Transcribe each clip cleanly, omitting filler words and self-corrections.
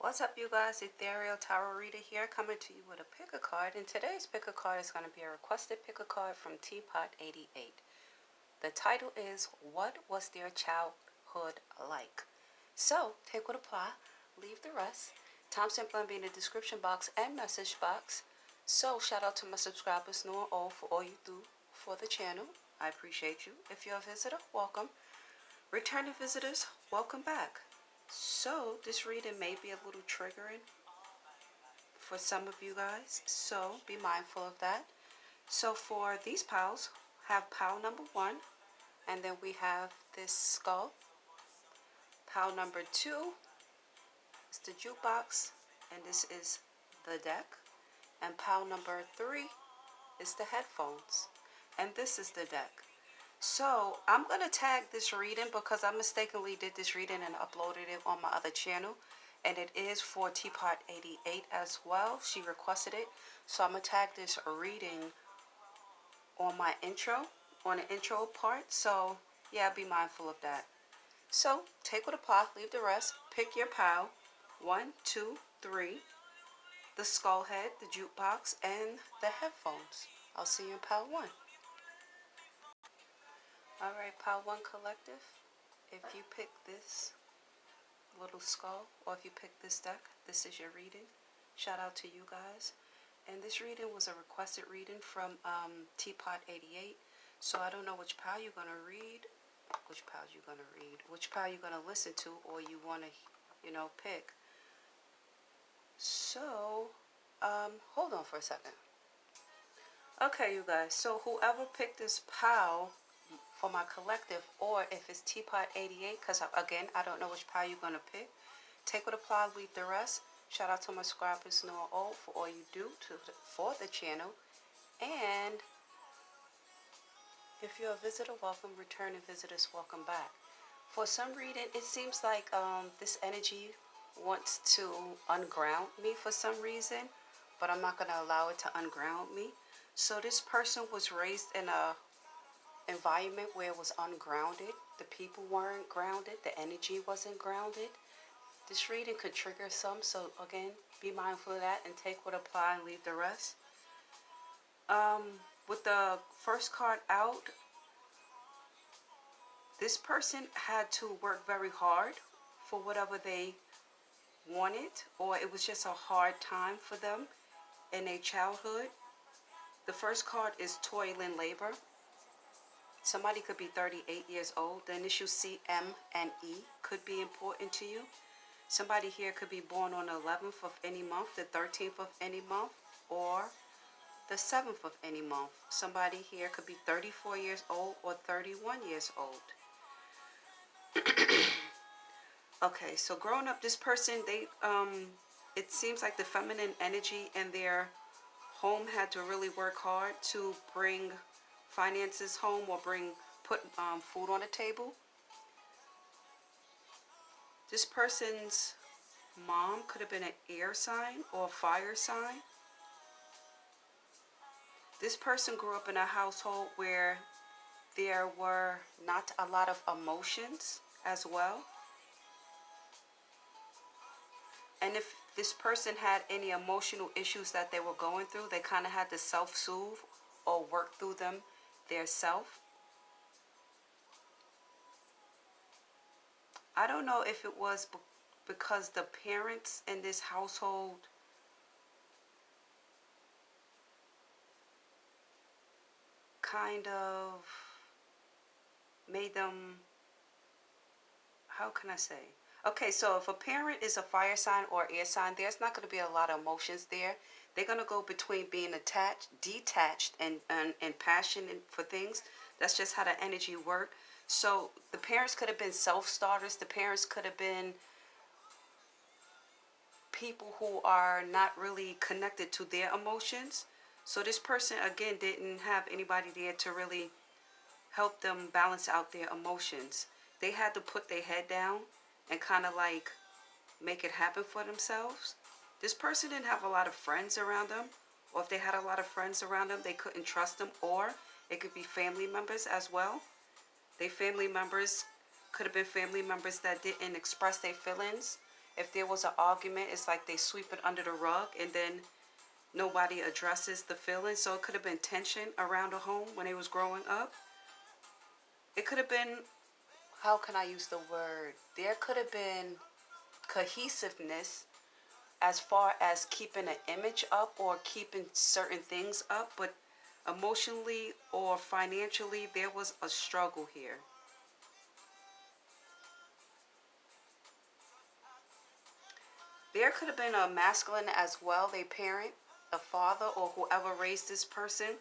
What's up, you guys? Ethereal Tarot Reader here, coming to you with a pick a card. And today's pick a card is going to be a requested pick a card from Teapot88. The title is What Was Their Childhood Like? So, take what apply, leave the rest. Timestamp will be in the description box and message box. So, shout out to my subscribers, new and old, for all you do for the channel. I appreciate you. If you're a visitor, welcome. Returning visitors, welcome back. So, this reading may be a little triggering for some of you guys, so be mindful of that. So, for these piles, have pile number 1, and then we have this skull. Pile number 2 is the jukebox, and this is the deck. And pile number 3 is the headphones, and this is the deck. So I'm going to tag this reading because I mistakenly did this reading and uploaded it on my other channel. And it is for Teapot88 as well. She requested it. So I'm going to tag this reading on my intro, on the intro part. So yeah, be mindful of that. So take what apply, leave the rest. Pick your pile. 1, 2, 3. The skull head, the jukebox, and the headphones. I'll see you in pile 1. Alright, pile 1 collective, if you pick this little skull, or if you pick this deck, this is your reading. Shout out to you guys. And this reading was a requested reading from Teapot88. So I don't know which pile you're going to read, which pile you're going to read, which pile you're going to listen to, or you want to, pick. So, hold on for a second. Okay, you guys, so whoever picked this pile for my collective, or if it's Teapot88, because again, I don't know which pile you're going to pick. Take what apply, leave the rest. Shout out to my subscribers, new and old, for all you do for the channel. And if you're a visitor, welcome. Returning visitors, welcome back. For some reason, it seems like this energy wants to unground me for some reason, but I'm not going to allow it to unground me. So this person was raised in a environment where it was ungrounded. The people weren't grounded. The energy wasn't grounded. This reading could trigger some, so again, be mindful of that and take what apply and leave the rest. With the first card out, this person had to work very hard for whatever they wanted, or it was just a hard time for them in their childhood. The first card is toil and labor. Somebody could be 38 years old. The initial C, M, and E could be important to you. Somebody here could be born on the 11th of any month, the 13th of any month, or the 7th of any month. Somebody here could be 34 years old or 31 years old. Okay, so growing up, this person, it seems like the feminine energy in their home had to really work hard to bring finances home, or put food on the table. This person's mom could have been an air sign or a fire sign. This person grew up in a household where there were not a lot of emotions as well. And if this person had any emotional issues that they were going through, they kind of had to self-soothe or work through them their self. I don't know if it was because the parents in this household kind of made them, how can I say? Okay, so if a parent is a fire sign or air sign, there's not going to be a lot of emotions there. They're going to go between being attached, detached, and passionate for things. That's just how the energy works. So the parents could have been self-starters. The parents could have been people who are not really connected to their emotions. So this person, again, didn't have anybody there to really help them balance out their emotions. They had to put their head down and kind of like make it happen for themselves. This person didn't have a lot of friends around them, or if they had a lot of friends around them, they couldn't trust them, or it could be family members as well. They family members could have been family members that didn't express their feelings. If there was an argument, it's like they sweep it under the rug and then nobody addresses the feeling. So it could have been tension around the home when they was growing up. It could have been, how can I use the word? There could have been cohesiveness as far as keeping an image up or keeping certain things up, but emotionally or financially, there was a struggle here. There could have been a masculine as well, they parent, a father or whoever raised this person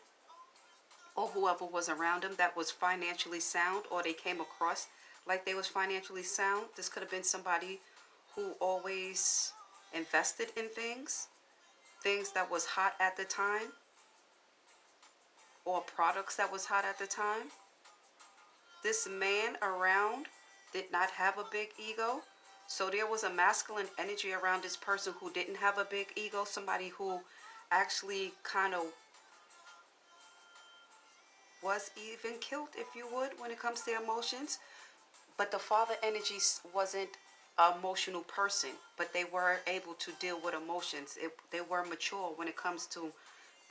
or whoever was around them that was financially sound, or they came across like they was financially sound. This could have been somebody who always invested in things that was hot at the time, or products that was hot at the time. This man around did not have a big ego. So there was a masculine energy around this person who didn't have a big ego. Somebody who actually kind of was even killed, if you would, when it comes to emotions. But the father energy wasn't an emotional person, but they were able to deal with emotions. They were mature when it comes to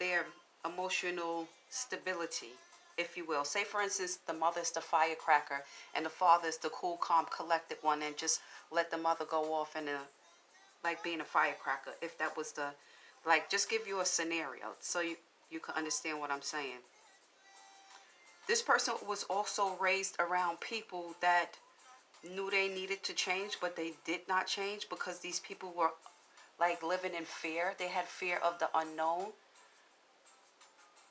their emotional stability, if you will. Say, for instance, the mother's the firecracker and the father's the cool, calm, collected one, and just let the mother go off in like being a firecracker. If that was the, like, just give you a scenario so you can understand what I'm saying. This person was also raised around people that knew they needed to change, but they did not change because these people were like living in fear. They had fear of the unknown.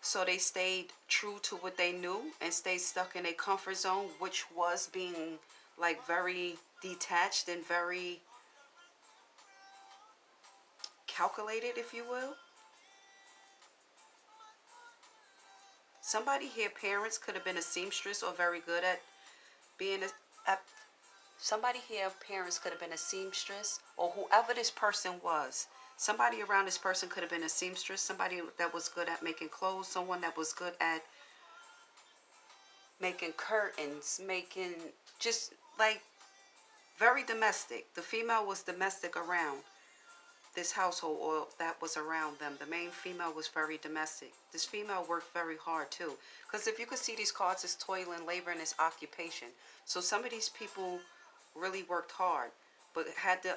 So they stayed true to what they knew and stayed stuck in a comfort zone, which was being like very detached and very calculated, if you will. Somebody here, parents, could have been a seamstress or very good at being at, somebody here, parents, could have been a seamstress, or whoever this person was. Somebody around this person could have been a seamstress, somebody that was good at making clothes, someone that was good at making curtains, making just like very domestic. The female was domestic around this household, or that was around them. The main female was very domestic. This female worked very hard too, because if you could see these cards, it's toil and labor and it's occupation. So some of these people really worked hard, but had to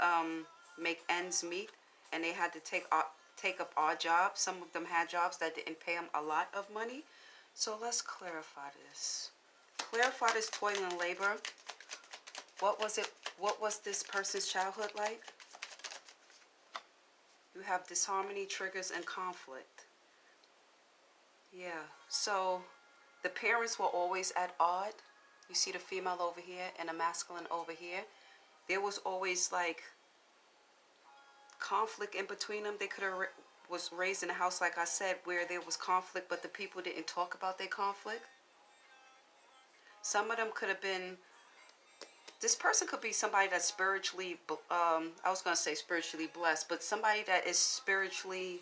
make ends meet, and they had to take up odd jobs. Some of them had jobs that didn't pay them a lot of money. So let's clarify this. Clarify this toil and labor. What was it? What was this person's childhood like? You have disharmony, triggers, and conflict. Yeah, so the parents were always at odd. You see the female over here and the masculine over here. There was always like conflict in between them. They could have was raised in a house, like I said, where there was conflict, but the people didn't talk about their conflict. Some of them could have been, this person could be somebody that's spiritually, I was going to say spiritually blessed, but somebody that is spiritually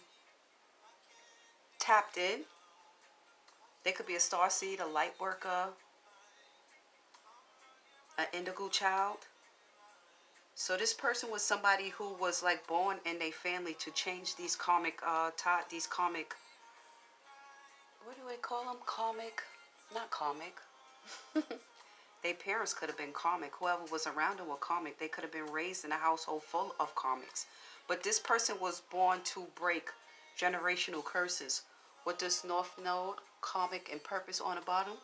tapped in. They could be a starseed, a light worker, an indigo child. So this person was somebody who was like born in their family to change these karmic, these karmic, what do they call them? Karmic, not karmic. Their parents could have been karmic. Whoever was around them were karmic. They could have been raised in a household full of karmics. But this person was born to break generational curses. With this North Node, karmic and purpose on the bottom.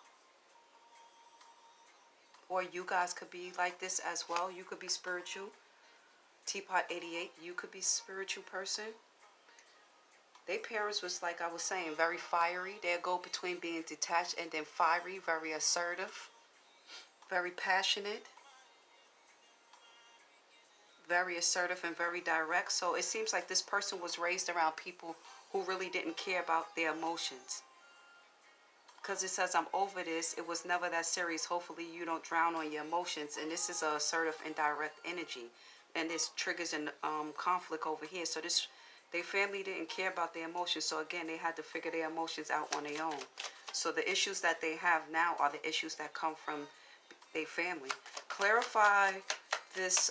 Or you guys could be like this as well. You could be spiritual. Teapot 88, you could be a spiritual person. Their parents was, like I was saying, very fiery. They'll go between being detached and then fiery, very assertive, very passionate, very assertive and very direct. So it seems like this person was raised around people who really didn't care about their emotions. Because it says, I'm over this. It was never that serious. Hopefully you don't drown on your emotions. And this is a assertive and direct energy. And this triggers an conflict over here. So this, their family didn't care about their emotions. So again, they had to figure their emotions out on their own. So the issues that they have now are the issues that come from their family. Clarify this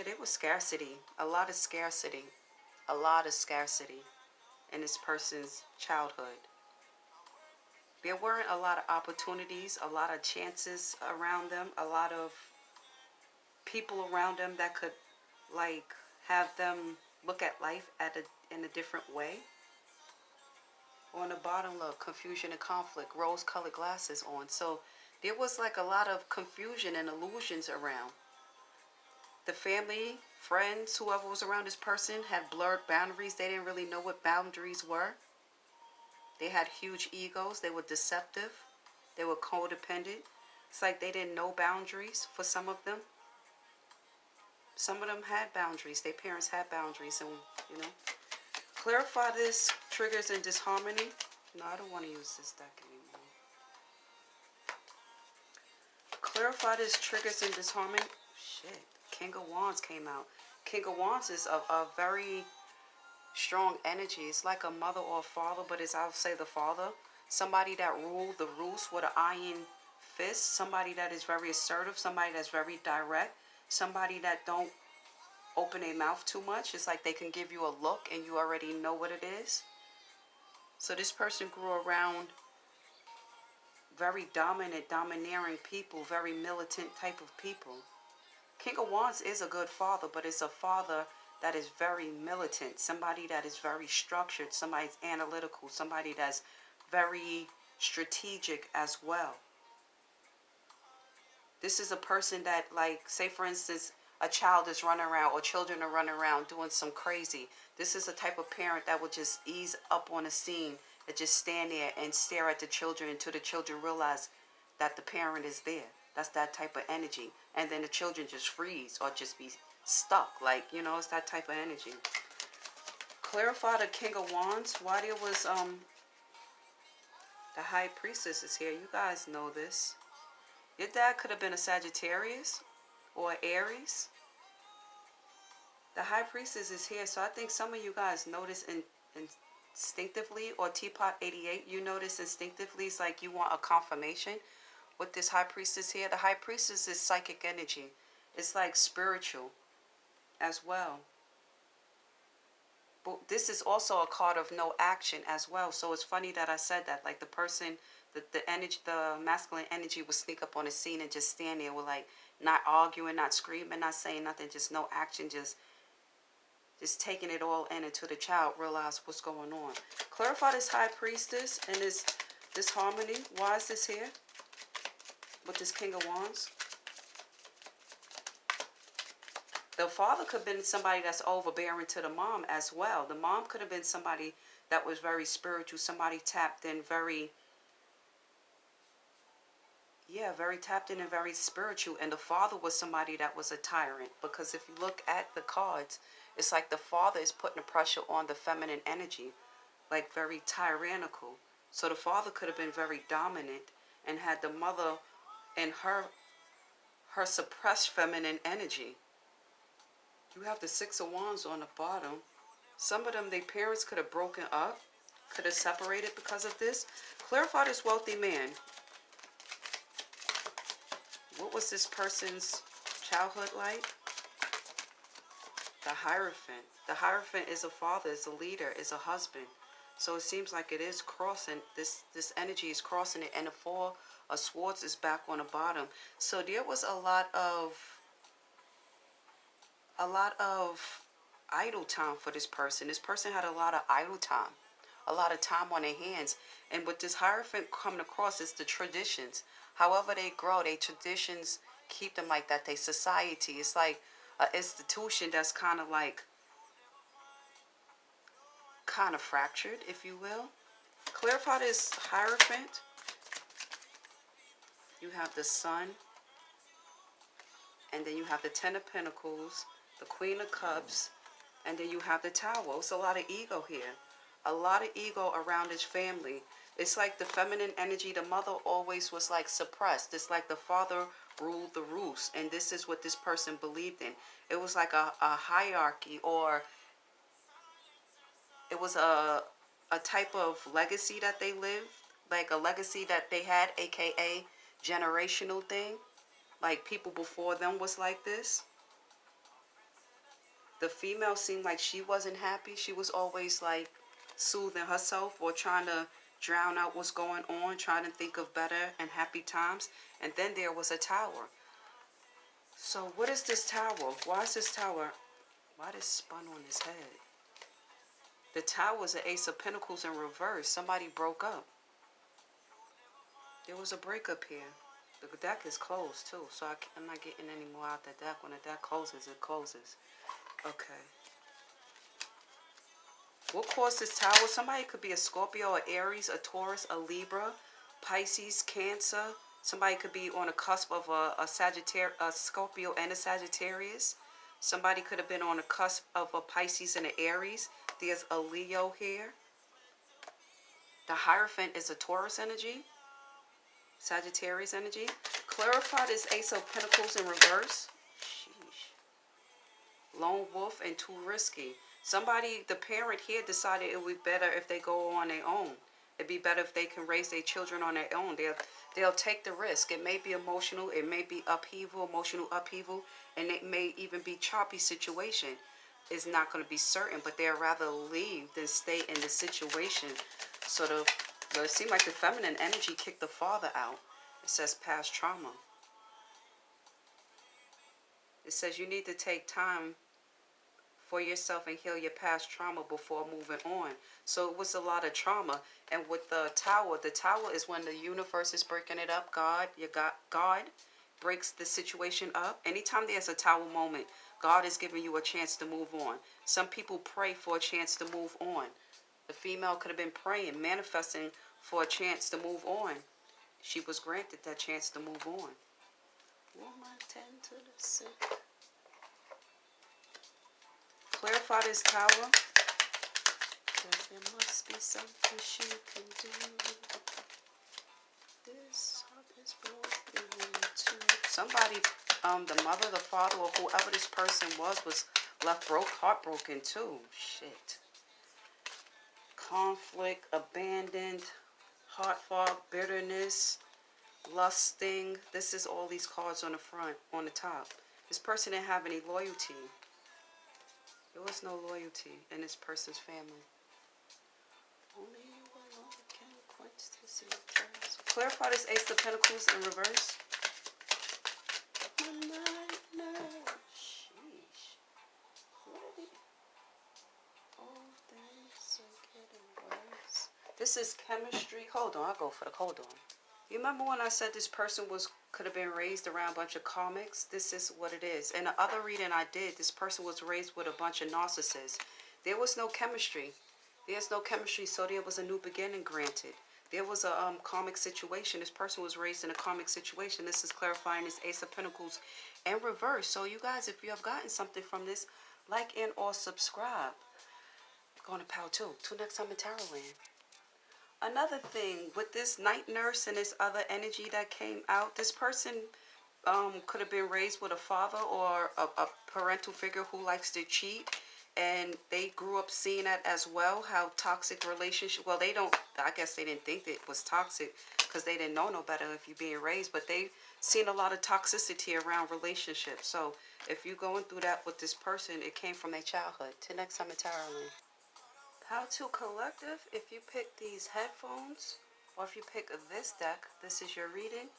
there was scarcity. A lot of scarcity. A lot of scarcity in this person's childhood. There weren't a lot of opportunities, a lot of chances around them, a lot of people around them that could like have them look at life in a different way. On the bottom, look, confusion and conflict, rose-colored glasses on. So there was like a lot of confusion and illusions around. The family, friends, whoever was around this person had blurred boundaries. They didn't really know what boundaries were. They had huge egos. They were deceptive. They were codependent. It's like they didn't know boundaries for some of them. Some of them had boundaries. Their parents had boundaries, and you know. Clarify this triggers in disharmony. No, I don't want to use this deck anymore. Clarify this triggers in disharmony. Shit. King of Wands came out. King of Wands is a very strong energy. It's like a mother or a father, but it's, I'll say, the father. Somebody that ruled the roost with an iron fist. Somebody that is very assertive. Somebody that's very direct. Somebody that don't open their mouth too much. It's like they can give you a look and you already know what it is. So this person grew around very dominant, domineering people, very militant type of people. King of Wands is a good father, but it's a father that is very militant, somebody that is very structured, somebody that's analytical, somebody that's very strategic as well. This is a person that, like, say for instance, a child is running around or children are running around doing some crazy. This is a type of parent that will just ease up on a scene and just stand there and stare at the children until the children realize that the parent is there. That's that type of energy. And then the children just freeze or just be stuck. Like, you know, it's that type of energy. Clarify the King of Wands. Why there was the High Priestess is here. You guys know this. Your dad could have been a Sagittarius or Aries. The High Priestess is here. So I think some of you guys notice instinctively, or Teapot 88, you notice instinctively. It's like you want a confirmation with this High Priestess here. The High Priestess is psychic energy. It's like spiritual as well. But this is also a card of no action as well. So it's funny that I said that. Like the person, the energy, the masculine energy would sneak up on the scene and just stand there with like not arguing, not screaming, not saying nothing, just no action, just taking it all in until the child realize what's going on. Clarify this High Priestess and this harmony. Why is this here with this King of Wands? The father could have been somebody that's overbearing to the mom as well. The mom could have been somebody that was very spiritual, somebody tapped in, very tapped in and very spiritual. And the father was somebody that was a tyrant. Because if you look at the cards, it's like the father is putting the pressure on the feminine energy, like very tyrannical. So the father could have been very dominant and had the mother and her suppressed feminine energy. You have the Six of Wands on the bottom. Some of them, their parents could have broken up, could have separated because of this. Clarify this wealthy man. What was this person's childhood like? The Hierophant. The Hierophant is a father, is a leader, is a husband. So it seems like it is crossing, this energy is crossing it, and the Four of Swords is back on the bottom. So there was a lot of idle time for this person. This person had a lot of idle time, a lot of time on their hands. And with this Hierophant coming across, it's the traditions. However they grow, their traditions keep them like that. Their society, it's like an institution that's kind of fractured, if you will. Clarify this Hierophant. You have the Sun, and then you have the Ten of Pentacles, the Queen of Cups, and then you have the Tower. It's a lot of ego here. A lot of ego around his family. It's like the feminine energy, the mother always was like suppressed. It's like the father ruled the roost. And this is what this person believed in. It was like a hierarchy, or it was a type of legacy that they lived. Like a legacy that they had, aka generational thing. Like people before them was like this. The female seemed like she wasn't happy. She was always like soothing herself or trying to drown out what's going on, trying to think of better and happy times. And then there was a tower. So what is this tower? Why is this tower? Why this spun on his head? The tower is an Ace of Pentacles in reverse. Somebody broke up. There was a breakup here. The deck is closed too, so I'm not getting any more out the deck. When the deck closes, it closes. Okay. What caused this tower? Somebody could be a Scorpio, or Aries, a Taurus, a Libra, Pisces, Cancer. Somebody could be on the cusp of a Scorpio and a Sagittarius. Somebody could have been on the cusp of a Pisces and an Aries. There's a Leo here. The Hierophant is a Taurus energy. Sagittarius energy. Clarify this Ace of Pentacles in reverse. Sheesh. Lone wolf and too risky. Somebody, the parent here decided it would be better if they go on their own. It'd be better if they can raise their children on their own. They'll take the risk. It may be emotional. It may be upheaval, emotional upheaval. And it may even be choppy situation. It's not going to be certain, but they'd rather leave than stay in the situation. Sort of, it seems like the feminine energy kicked the father out. It says past trauma. It says you need to take time for yourself and heal your past trauma before moving on. So it was a lot of trauma. And with the tower is when the universe is breaking it up. God breaks the situation up. Anytime there's a tower moment, God is giving you a chance to move on. Some people pray for a chance to move on. The female could have been praying, manifesting for a chance to move on. She was granted that chance to move on. Woman, tend to the sick. Clarify this tower. There must be something she can do. This heart is broken too. Somebody, the mother, the father, or whoever this person was left heartbroken too. Shit. Conflict, abandoned, heart fog, bitterness, lusting. This is all these cards on the front, on the top. This person didn't have any loyalty. There was no loyalty in this person's family. Only you alone can quench the secrets. Clarify this Ace of Pentacles in reverse. Sheesh. All things are getting worse. This is chemistry. Hold on, I'll go for the hold on. You remember when I said this person could have been raised around a bunch of comics? This is what it is. In the other reading I did, this person was raised with a bunch of narcissists. There was no chemistry. There's no chemistry, so there was a new beginning granted. There was a comic situation. This person was raised in a comic situation. This is clarifying this Ace of Pentacles in reverse. So you guys, if you have gotten something from this, like and or subscribe. Going to Power 2. Till next time in Tarotland. Another thing, with this night nurse and this other energy that came out, this person could have been raised with a father or a parental figure who likes to cheat. And they grew up seeing that as well, how toxic relationship. Well, I guess they didn't think that it was toxic because they didn't know no better if you're being raised. But they've seen a lot of toxicity around relationships. So if you're going through that with this person, it came from their childhood. Till next time in Tarotland. How to Collective, if you pick these headphones or if you pick this deck, this is your reading.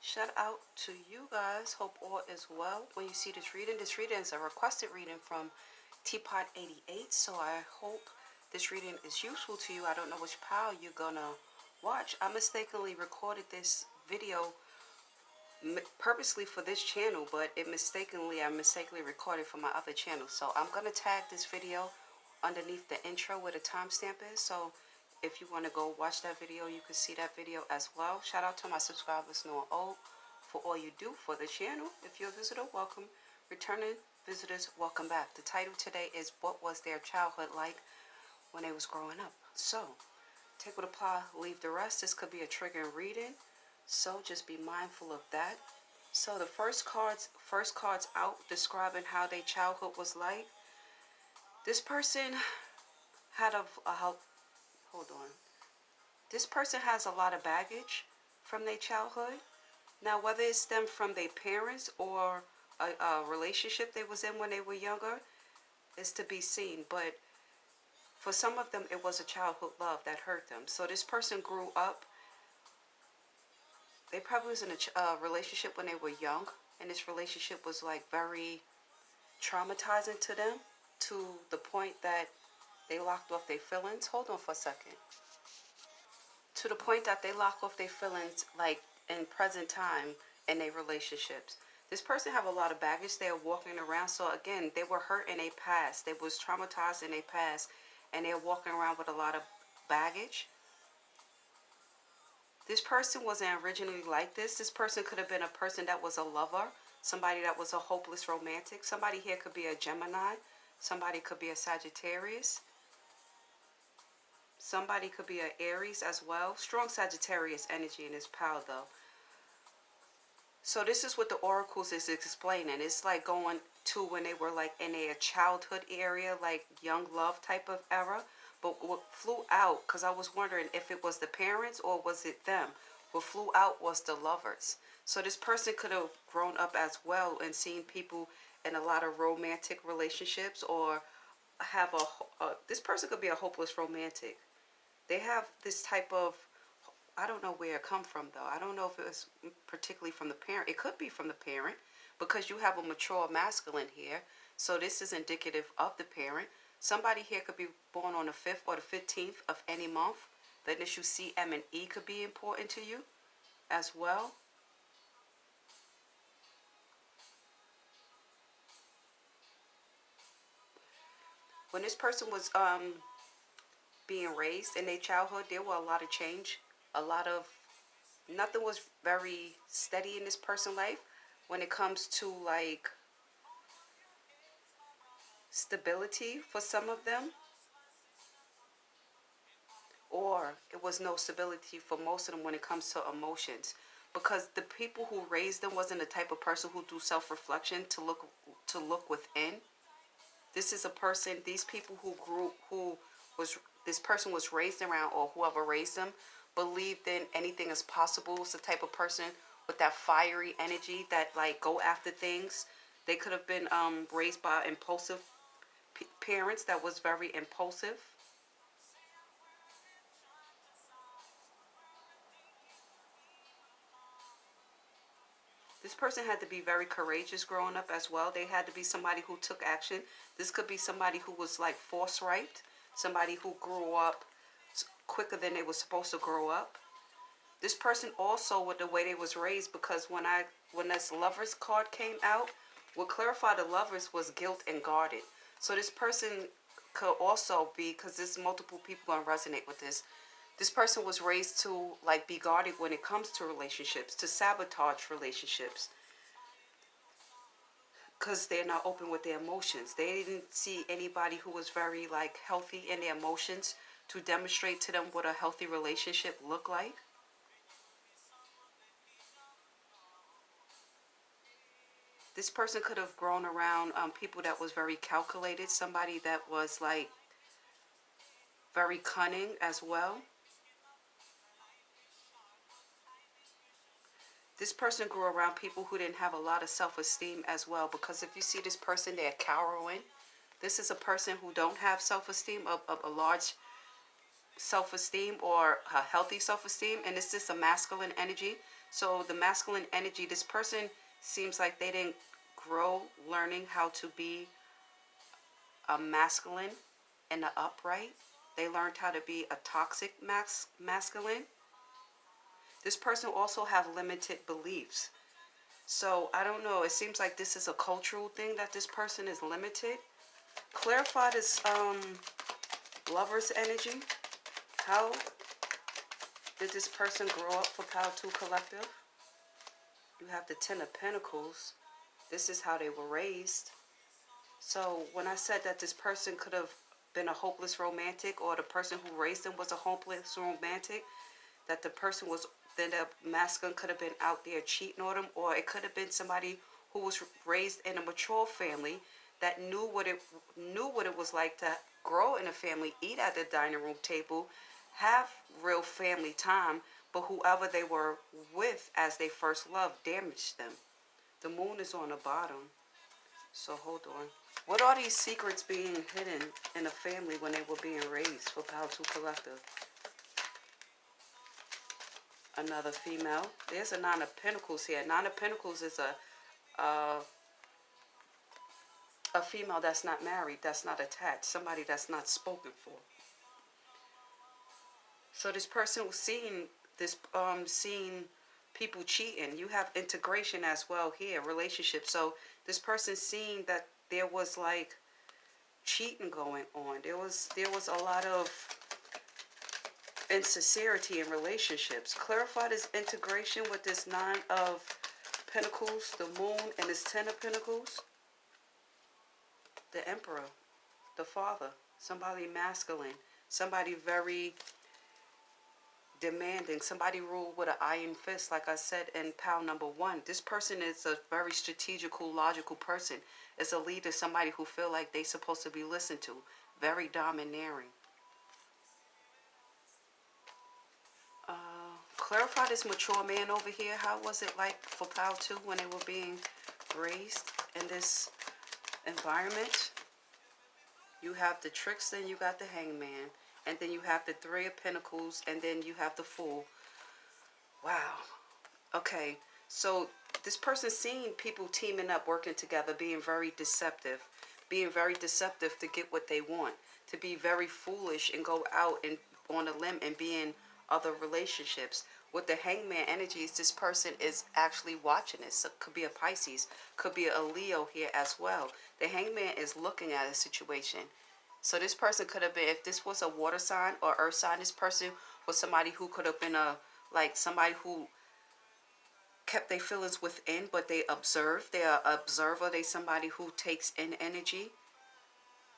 Shout out to you guys. Hope all is well when you see this reading. This reading is a requested reading from Teapot88, so I hope this reading is useful to you. I don't know which pile you're gonna watch. I mistakenly recorded this video purposely for this channel, but I mistakenly recorded for my other channel. So I'm gonna tag this video underneath the intro where the timestamp is. So if you want to go watch that video, you can see that video as well. Shout out to my subscribers, new and old, for all you do for the channel. If you're a visitor, welcome. Returning visitors, welcome back. The title today is What Was Their Childhood Like When They Was Growing Up? So take what apply, leave the rest. This could be a triggering reading, so just be mindful of that. So the first cards out describing how their childhood was like. This person had hold on. This person has a lot of baggage from their childhood. Now, whether it stemmed from their parents or a relationship they was in when they were younger, is to be seen, but for some of them, it was a childhood love that hurt them. So this person grew up, they probably was in a relationship when they were young, and this relationship was like very traumatizing to them, to the point that they locked off their feelings. Hold on for a second. To the point that they lock off their feelings, like in present time in their relationships. This person have a lot of baggage they're walking around. So again, they were hurt in their past. They was traumatized in their past, and they're walking around with a lot of baggage. This person wasn't originally like this. This person could have been a person that was a lover, somebody that was a hopeless romantic. Somebody here could be a Gemini. Somebody could be a Sagittarius. Somebody could be an Aries as well. Strong Sagittarius energy in this pile though. So this is what the oracles is explaining. It's like going to when they were like in a childhood area, like young love type of era. But what flew out, because I was wondering if it was the parents or was it them. What flew out was the lovers. So this person could have grown up as well and seen people in a lot of romantic relationships, or have this person could be a hopeless romantic. They have this type of, I don't know where it come from though. I don't know if it was particularly from the parent. It could be from the parent, because you have a mature masculine here. So this is indicative of the parent. Somebody here could be born on the 5th or the 15th of any month. The initial C, M, and E could be important to you as well. When this person was being raised in their childhood, there were a lot of change. A lot of, nothing was very steady in this person's life when it comes to like stability for some of them, or it was no stability for most of them when it comes to emotions, because the people who raised them wasn't the type of person who do self-reflection to look within. This is a person, these people who grew, who was, this person was raised around, or whoever raised them, believed in anything is possible. It's the type of person with that fiery energy that like go after things. They could have been raised by impulsive parents that was very impulsive. This person had to be very courageous growing up as well. They had to be somebody who took action. This could be somebody who was like force raped, somebody who grew up quicker than they were supposed to grow up. This person also with the way they was raised, because when this lovers card came out, what clarified the lovers was guilt and guarded. So this person could also be, because there's multiple people gonna resonate with this. This person was raised to like be guarded when it comes to relationships, to sabotage relationships, because they're not open with their emotions. They didn't see anybody who was very like healthy in their emotions to demonstrate to them what a healthy relationship looked like. This person could have grown around people that was very calculated, somebody that was like very cunning as well. This person grew around people who didn't have a lot of self-esteem as well, because if you see this person, they're cowering. This is a person who don't have self-esteem, of a large self-esteem or a healthy self-esteem, and this is a masculine energy. So the masculine energy, this person seems like they didn't grow learning how to be a masculine and the upright. They learned how to be a toxic masculine. This person also have limited beliefs. So I don't know. It seems like this is a cultural thing that this person is limited. Clarify this lover's energy. How did this person grow up for Power 2 Collective? You have the Ten of Pentacles. This is how they were raised. So when I said that this person could have been a hopeless romantic, or the person who raised them was a hopeless romantic, that the person was, then the masculine could have been out there cheating on them, or it could have been somebody who was raised in a mature family that knew what it was like to grow in a family, eat at the dining room table, have real family time, but whoever they were with as they first love damaged them. The moon is on the bottom. So hold on. What are these secrets being hidden in a family when they were being raised for Power 2 Collective? Another female. There's a Nine of Pentacles here. Nine of Pentacles is a female that's not married, that's not attached, somebody that's not spoken for. So this person was seeing this, seeing people cheating. You have integration as well here, relationship. So this person seeing that there was like cheating going on. There was a lot of insincerity in relationships. Clarify this integration with this Nine of Pentacles, the Moon, and this Ten of Pentacles. The Emperor, the father, somebody masculine, somebody very demanding, somebody ruled with an iron fist, like I said in pile number 1. This person is a very strategical, logical person. Is a leader, somebody who feel like they supposed to be listened to. Very domineering. Clarify this mature man over here. How was it like for pile 2 when they were being raised in this environment? You have the trickster and you got the hangman. And then you have the Three of Pentacles and then you have the Fool. Wow. Okay. So this person's seeing people teaming up, working together, being very deceptive. Being very deceptive to get what they want. To be very foolish and go out and on a limb and be in other relationships. With the hangman energies, this person is actually watching this. So it could be a Pisces. Could be a Leo here as well. The hangman is looking at a situation. So this person could have been, if this was a water sign or earth sign, this person was somebody who could have been somebody who kept their feelings within, but they observe. They're an observer. They somebody who takes in energy.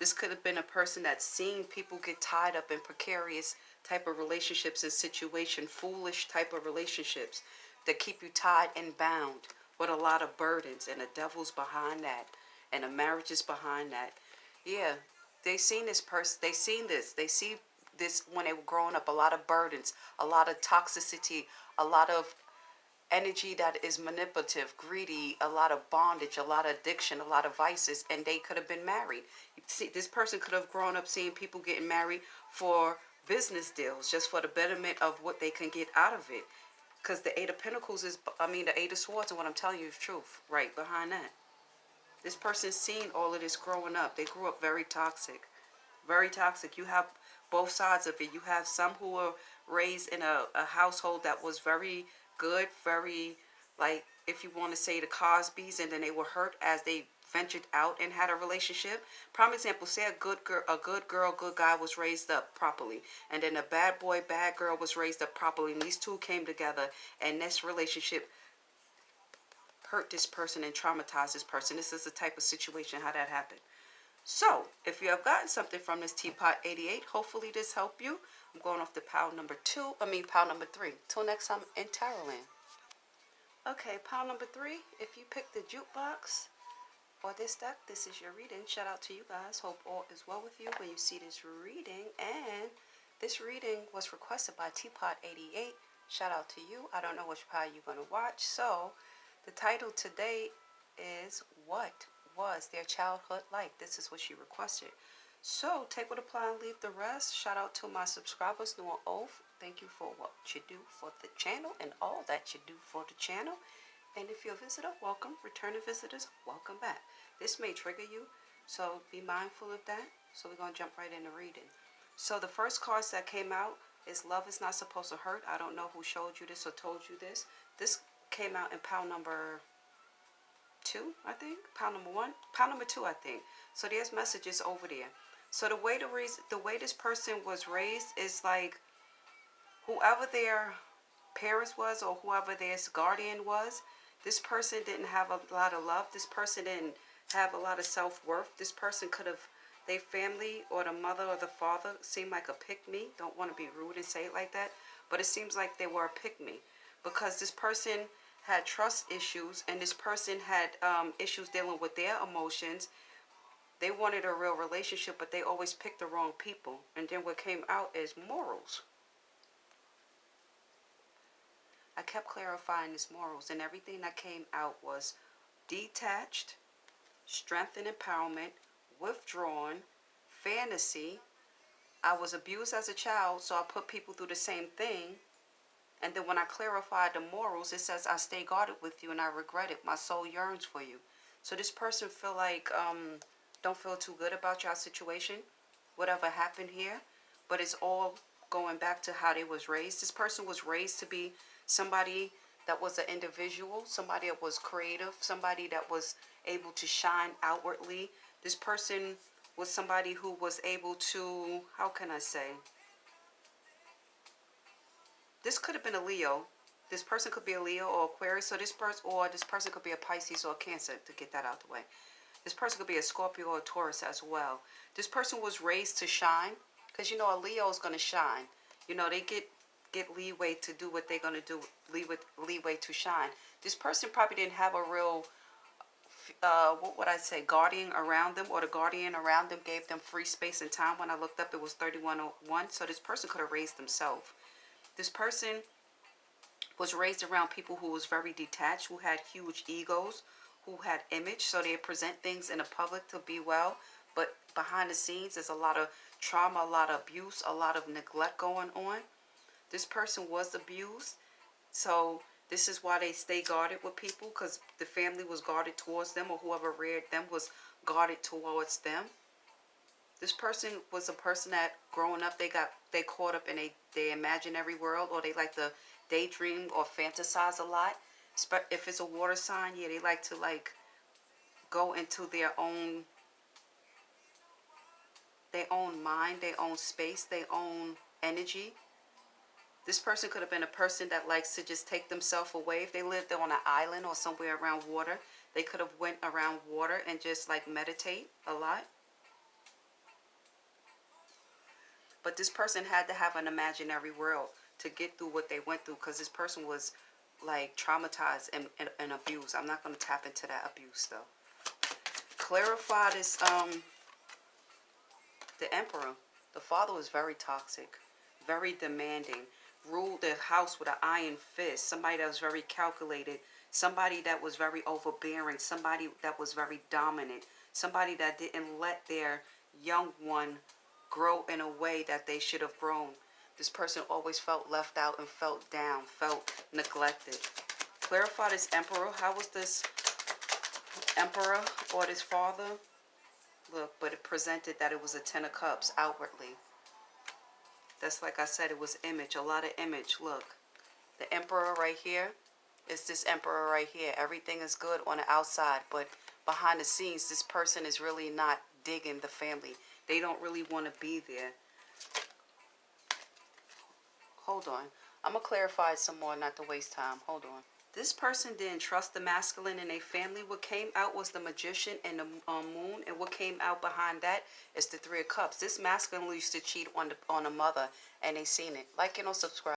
This could have been a person that's seen people get tied up in precarious type of relationships and situation, foolish type of relationships that keep you tied and bound with a lot of burdens, and the devil's behind that, and the marriage is behind that. Yeah, they seen this person. They seen this. They see this when they were growing up. A lot of burdens, a lot of toxicity, a lot of energy that is manipulative, greedy, a lot of bondage, a lot of addiction, a lot of vices, and they could have been married. See, this person could have grown up seeing people getting married for business deals, just for the betterment of what they can get out of it. Because the Eight of Pentacles is, the Eight of Swords, and what I'm telling you is truth, right behind that. This person's seen all of this growing up. They grew up very toxic. Very toxic. You have both sides of it. You have some who were raised in a household that was very good, very, like, if you want to say the Cosbys, and then they were hurt as they ventured out and had a relationship. Prime example, say a good girl, good guy was raised up properly, and then a bad boy, bad girl was raised up properly, and these two came together, and this relationship hurt this person and traumatized this person. This is the type of situation how that happened. So, if you have gotten something from this Teapot 88, hopefully this helped you. I'm going off to pile number 3. Till next time in Tarotland. Okay, pile number 3. If you pick the jukebox for this deck, this is your reading. Shout out to you guys. Hope all is well with you when you see this reading. And this reading was requested by Teapot 88. Shout out to you. I don't know which pile you're going to watch. So, the title today is What Was Their Childhood Like? This is what she requested. So take what apply and leave the rest. Shout out to my subscribers, new and old. Thank you for what you do for the channel and all that you do for the channel. And if you're a visitor, welcome. Returning visitors, welcome back. This may trigger you, so be mindful of that. So we're going to jump right into reading. So the first cards that came out is Love Is Not Supposed to Hurt. I don't know who showed you this or told you this. This came out in pile number 2, I think. Pile number 1. Pile number 2, I think. So there's messages over there. So the way this person was raised is like whoever their parents was or whoever their guardian was, this person didn't have a lot of love. This person didn't have a lot of self-worth. This person could have, their family or the mother or the father seemed like a pick-me. Don't want to be rude and say it like that, but it seems like they were a pick-me because this person had trust issues and this person had issues dealing with their emotions. They wanted a real relationship, but they always picked the wrong people. And then what came out is morals. I kept clarifying this morals, and everything that came out was detached, strength and empowerment, withdrawn, fantasy. I was abused as a child, so I put people through the same thing. And then when I clarify the morals, it says, I stay guarded with you and I regret it. My soul yearns for you. So this person feel like, don't feel too good about your situation, whatever happened here. But it's all going back to how they was raised. This person was raised to be somebody that was an individual, somebody that was creative, somebody that was able to shine outwardly. This person was somebody who was able to, how can I say? This could have been a Leo. This person could be a Leo or Aquarius. So this person could be a Pisces or a Cancer, to get that out the way. This person could be a Scorpio or a Taurus as well. This person was raised to shine, because you know a Leo is going to shine. You know, they get leeway to do what they're going to do, leeway to shine. This person probably didn't have a real what would I say, guardian around them, or the guardian around them gave them free space and time. When I looked up, it was 3101. So this person could have raised themselves. This person was raised around people who was very detached, who had huge egos, who had image, so they present things in the public to be well, but behind the scenes there's a lot of trauma, a lot of abuse, a lot of neglect going on. This person was abused, so this is why they stay guarded with people, because the family was guarded towards them, or whoever reared them was guarded towards them. This person was a person that growing up, they caught up in their imaginary world, or they like to daydream or fantasize a lot. If it's a water sign, yeah, they like to like go into their own mind, their own space, their own energy. This person could have been a person that likes to just take themselves away. If they lived on an island or somewhere around water, they could have went around water and just like meditate a lot. But this person had to have an imaginary world to get through what they went through, because this person was like traumatized and abused. I'm not going to tap into that abuse though. Clarify this, the emperor. The father was very toxic, very demanding, ruled the house with an iron fist, somebody that was very calculated, somebody that was very overbearing, somebody that was very dominant, somebody that didn't let their young one grow in a way that they should have grown. This person always felt left out and felt down, felt neglected. Clarify this emperor. How was this emperor or this father? Look, but it presented that it was a 10 of cups outwardly. That's like I said, it was image, a lot of image. Look, the emperor right here is this emperor right here. Everything is good on the outside, but behind the scenes, this person is really not digging the family. They don't really want to be there. Hold on. I'm going to clarify some more, not to waste time. Hold on. This person didn't trust the masculine in their family. What came out was the magician and the moon. And what came out behind that is the 3 of cups. This masculine used to cheat on the mother, and they seen it. Like, subscribe.